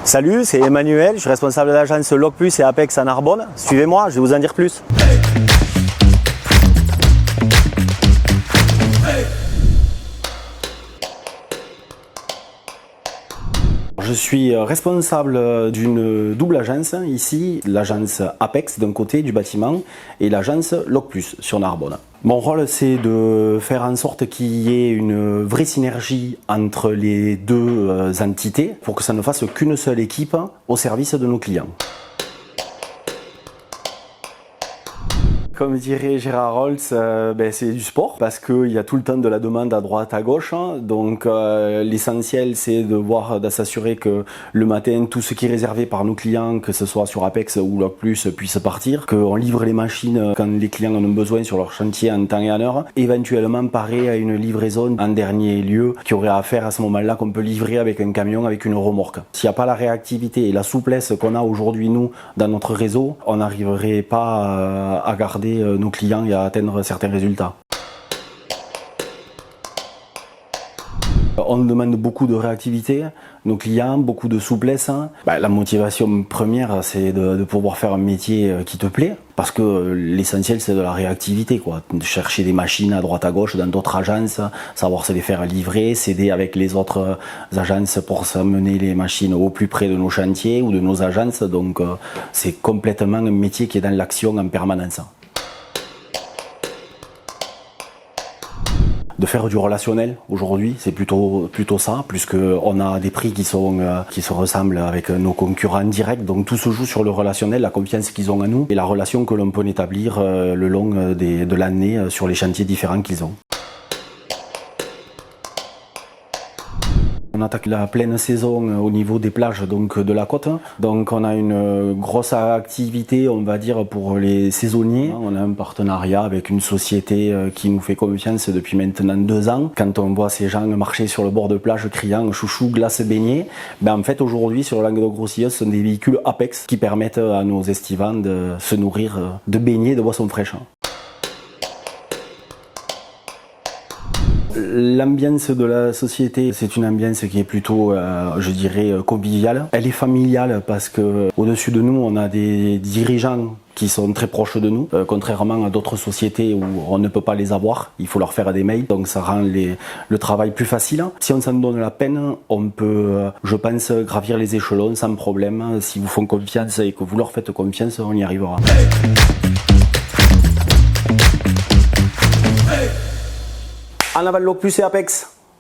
Salut, c'est Emmanuel, je suis responsable de l'agence Locplus et Apex à Narbonne. Suivez-moi, je vais vous en dire plus. Je suis responsable d'une double agence ici, l'agence Apex d'un côté du bâtiment et l'agence Locplus sur Narbonne. Mon rôle, c'est de faire en sorte qu'il y ait une vraie synergie entre les deux entités pour que ça ne fasse qu'une seule équipe au service de nos clients. Comme dirait Gérard Holtz, c'est du sport parce qu'il y a tout le temps de la demande à droite, à gauche. Donc l'essentiel, c'est de s'assurer que le matin, tout ce qui est réservé par nos clients, que ce soit sur Apex ou Locplus, puisse partir. Qu'on livre les machines quand les clients en ont besoin sur leur chantier en temps et en heure. Éventuellement, pareil à une livraison en dernier lieu qui aurait à faire à ce moment-là, qu'on peut livrer avec un camion, avec une remorque. S'il n'y a pas la réactivité et la souplesse qu'on a aujourd'hui, nous, dans notre réseau, on n'arriverait pas à garder nos clients et à atteindre certains résultats. On demande beaucoup de réactivité, nos clients, beaucoup de souplesse. La motivation première, c'est de pouvoir faire un métier qui te plaît, parce que l'essentiel, c'est de la réactivité, quoi. De chercher des machines à droite à gauche dans d'autres agences, savoir se les faire livrer, s'aider avec les autres agences pour s'amener les machines au plus près de nos chantiers ou de nos agences. Donc c'est complètement un métier qui est dans l'action en permanence. De faire du relationnel aujourd'hui, c'est plutôt ça, puisqu'on a des prix qui se ressemblent avec nos concurrents directs, donc tout se joue sur le relationnel, la confiance qu'ils ont en nous et la relation que l'on peut établir le long de l'année sur les chantiers différents qu'ils ont. On attaque la pleine saison au niveau des plages donc de la côte. Donc on a une grosse activité, on va dire, pour les saisonniers. On a un partenariat avec une société qui nous fait confiance depuis maintenant 2 ans. Quand on voit ces gens marcher sur le bord de plage criant chouchou, glace, beignet, en fait aujourd'hui sur le Languedoc-Roussillon, ce sont des véhicules Apex qui permettent à nos estivants de se nourrir de beignets et de boissons fraîches. L'ambiance de la société, c'est une ambiance qui est plutôt, je dirais, conviviale. Elle est familiale parce que au-dessus de nous, on a des dirigeants qui sont très proches de nous, contrairement à d'autres sociétés où on ne peut pas les avoir, il faut leur faire des mails, donc ça rend le travail plus facile. Si on s'en donne la peine, on peut, je pense, gravir les échelons sans problème. Si vous font confiance et que vous leur faites confiance, on y arrivera. En avant Locplus et Apex.